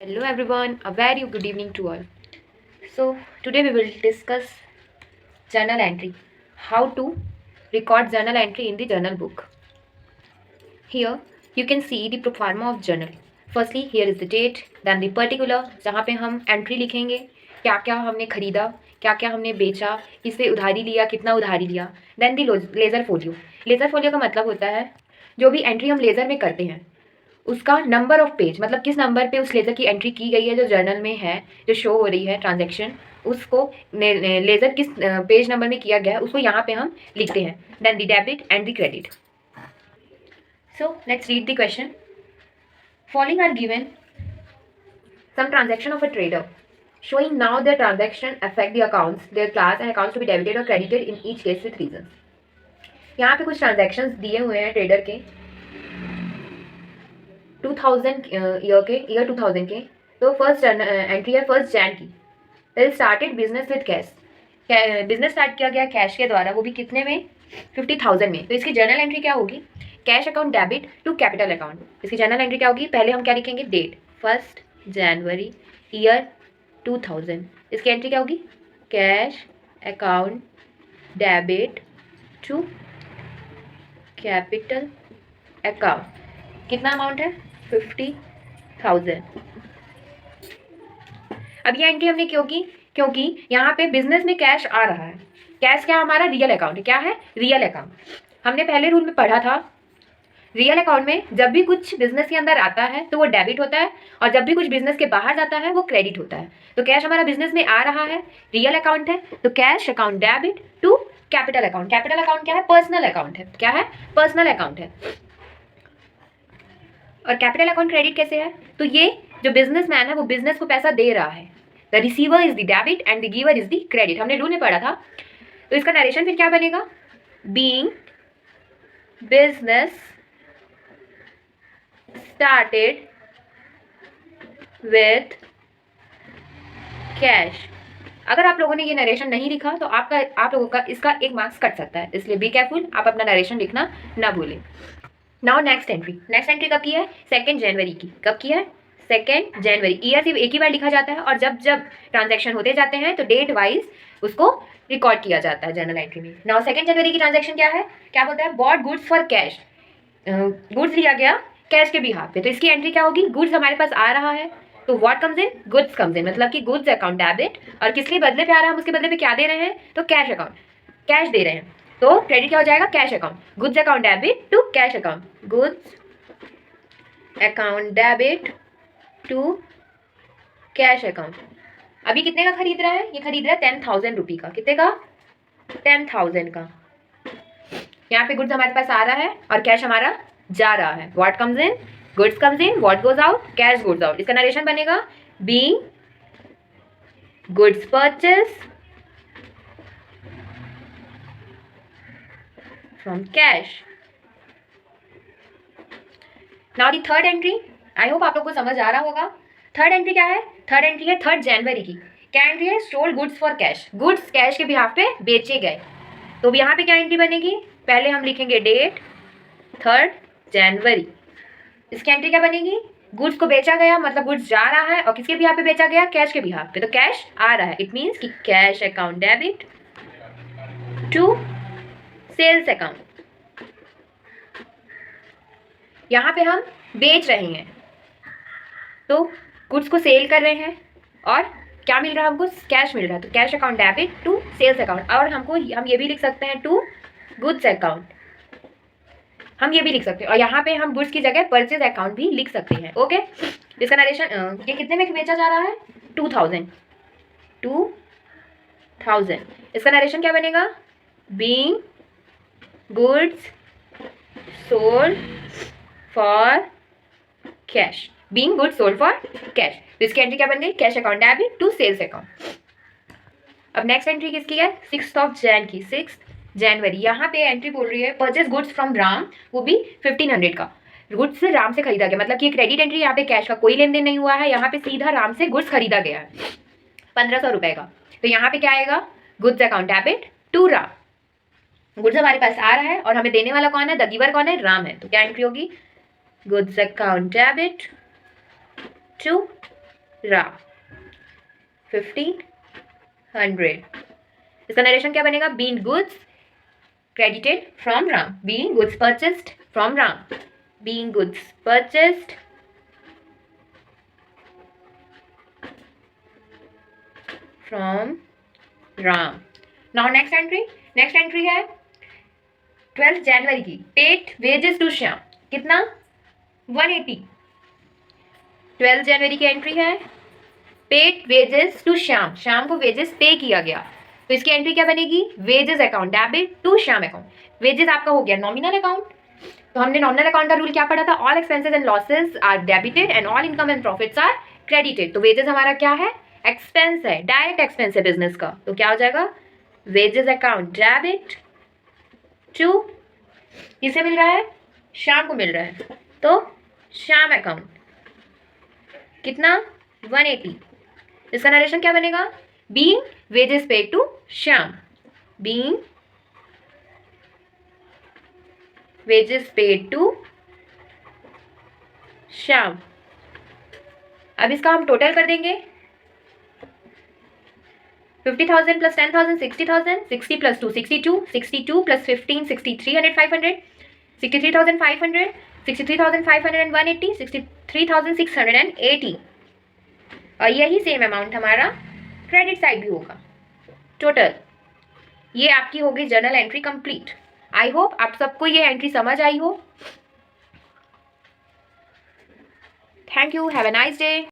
Hello everyone, a very good evening to all. So today we will discuss journal entry. How to record journal entry in the journal book. Here you can see the proforma of journal. Firstly here is the date, then the particular जहाँ पे हम entry लिखेंगे क्या क्या हमने खरीदा, क्या क्या हमने बेचा, किससे उधारी लिया, कितना उधारी लिया. Then the laser folio. Laser folio का मतलब होता है जो भी एंट्री हम लेज़र में करते हैं उसका नंबर ऑफ पेज, मतलब किस नंबर पे उस लेज़र की एंट्री की गई है जो जर्नल में है, जो शो हो रही है ट्रांजैक्शन, उसको लेज़र किस पेज नंबर में किया गया है उसको यहाँ पे हम लिखते हैं. Then the debit and the credit. So let's read the question. Following are given some transaction of a trader showing now the transaction affect the accounts, their class and accounts to be debited or credited in each case with reasons. यहाँ पे कुछ transactions दिए हुए हैं trader के 2000 year 2000 के. तो first entry है 1 जैन की. Well started business with cash. Business start किया गया कैश के द्वारा, वो भी कितने में, 50,000 में. तो इसकी जर्नल एंट्री क्या होगी, cash account debit to capital account. इसकी जर्नल एंट्री क्या होगी, पहले हम क्या लिखेंगे, डेट 1 जनवरी ईयर 2000. इसकी एंट्री क्या होगी, cash account debit to capital account. कितना अमाउंट है, 50,000. अब ये एंट्री हमने क्यों की, क्योंकि यहाँ पे बिजनेस में कैश आ रहा है. कैश क्या हमारा रियल अकाउंट है, क्या है, रियल अकाउंट. हमने पहले रूल में पढ़ा था रियल अकाउंट में जब भी कुछ बिजनेस के अंदर आता है तो वो डेबिट होता है और जब भी कुछ बिजनेस के बाहर जाता है वो क्रेडिट होता है. तो कैश हमारा बिजनेस में आ रहा है, रियल अकाउंट है, तो cash account debit to capital account. Capital account क्या है, पर्सनल अकाउंट है. क्या है, पर्सनल अकाउंट है. और कैपिटल अकाउंट क्रेडिट कैसे है, तो ये जो बिजनेसमैन है वो बिजनेस को पैसा दे रहा है. The receiver is the debit and the giver is the credit. हमने रूल में पढ़ा था. तो इसका नरेशन फिर क्या बनेगा, being business started with cash. अगर आप लोगों ने ये नरेशन नहीं लिखा तो आप लोगों का इसका 1 मार्क्स कट सकता है, इसलिए बी केयरफुल, आप अपना नरेशन लिखना ना भूलें. Now next entry. Next entry कब की है, 2 जनवरी की. कब की है, 2 जनवरी. ईयर सिर्फ एक ही बार लिखा जाता है और जब जब ट्रांजैक्शन होते जाते हैं तो डेट वाइज उसको रिकॉर्ड किया जाता है जर्नल एंट्री में. नाउ 2 जनवरी की ट्रांजैक्शन क्या है, क्या बोलता है, bought goods for cash. Goods लिया गया कैश के बिहाफ पे. तो इसकी एंट्री क्या होगी, गुड्स हमारे पास आ रहा है तो what comes in, goods comes in, मतलब कि गुड्स अकाउंट डेबिट. और किसके बदले पे आ रहा है, हम उसके बदले पे क्या दे रहे हैं, तो कैश अकाउंट, कैश दे रहे हैं. तो क्रेडिट क्या हो जाएगा, cash account, goods account debit to cash account, goods account debit to cash account. अभी कितने का खरीद रहा है, ये खरीद रहा है 10,000 रुपये का. कितने का, 10,000 का. यहाँ पे गुड्स हमारे पास आ रहा है और कैश हमारा जा रहा है. What comes in, goods comes in, what goes out, cash goes out. इसका नरेशन बनेगा being goods purchase from cash. Now the third entry. I hope आप लोग को समझ आ रहा होगा. थर्ड एंट्री क्या है, थर्ड एंट्री है 3 जनवरी की. क्या एंट्री है, sold goods for cash. Goods cash के बिहाफ पे बेचे गए. तो यहाँ पे क्या एंट्री बनेगी, पहले हम लिखेंगे डेट 3 जनवरी. इसकी एंट्री क्या बनेगी, गुड्स को बेचा गया, मतलब गुड्स जा रहा है और किसके बिहाफ पे बेचा गया, कैश के बिहाफ पे. तो कैश आ रहा है, इट मीन्स कि cash account debit to sales account. यहाँ पे हम बेच रहे हैं तो गुड्स को सेल कर रहे हैं और क्या मिल रहा है हमको, कैश मिल रहा है. तो cash account debit to sales account. और हम ये भी लिख सकते हैं टू गुड्स अकाउंट, हम ये भी लिख सकते हैं. और यहाँ पे हम गुड्स की जगह परचेज अकाउंट भी लिख सकते हैं. ओके. इसका नरेशन, ये कितने में बेचा जा रहा है, 2000. इसका नरेशन क्या बनेगा, being goods sold for cash, being goods sold for cash. तो इसकी एंट्री क्या बन गई, cash account debit to sales account. अब नेक्स्ट एंट्री किसकी है, 6 की. 6 जनवरी. यहाँ पे एंट्री बोल रही है परचेज गुड्स फ्रॉम राम, वो भी 1500 का. गुड्स राम से खरीदा गया, मतलब कि क्रेडिट एंट्री. यहाँ पे कैश का कोई लेन देन नहीं हुआ है, यहाँ पे सीधा राम से गुड्स खरीदा गया है 1500 रुपये का. तो यहाँ पे क्या आएगा, goods account debit to Ram. Goods हमारे पास आ रहा है और हमें देने वाला कौन है, द गिवर कौन है, राम है. तो क्या एंट्री होगी, गुड्स अकाउंट डेबिट टू रा 1500। इसका नरेशन क्या बनेगा? Being goods credited from Ram, being goods purchased from Ram, being goods purchased from Ram. Now next entry है 12 जनवरी की, paid wages to श्याम, कितना? 180। 12 जनवरी की एंट्री है, paid wages to Shyam, Shyam को वेजेस पे किया गया, तो इसकी एंट्री क्या बनेगी? Wages account debit to Shyam account. Wages आपका हो गया नॉमिनल अकाउंट, तो हमने नॉमिनल अकाउंट का रूल क्या पढ़ा था? All expenses and losses are debited and all income and profits are credited. तो वेजेस हमारा क्या है? एक्सपेंस है, डायरेक्ट एक्सपेंस है बिजनेस का, तो क्या हो जाएगा? वेजेस अकाउंट डेबिट टू, किसे मिल रहा है? श्याम को मिल रहा है, तो श्याम अकाउंट कितना? 180। इसका नरेशन क्या बनेगा? Being wages paid to Shyam, being wages paid to Shyam. अब इसका हम टोटल कर देंगे, 50,000 प्लस 10,000 60,000, 60 प्लस 2 62, 62 प्लस 15 6300 500, 63,500, 63,500 and 180, 63,680। और यही सेम अमाउंट हमारा क्रेडिट साइड भी होगा। टोटल ये आपकी हो गई journal entry complete. I hope आप सबको ये एंट्री समझ आई हो। Thank you, have a nice day.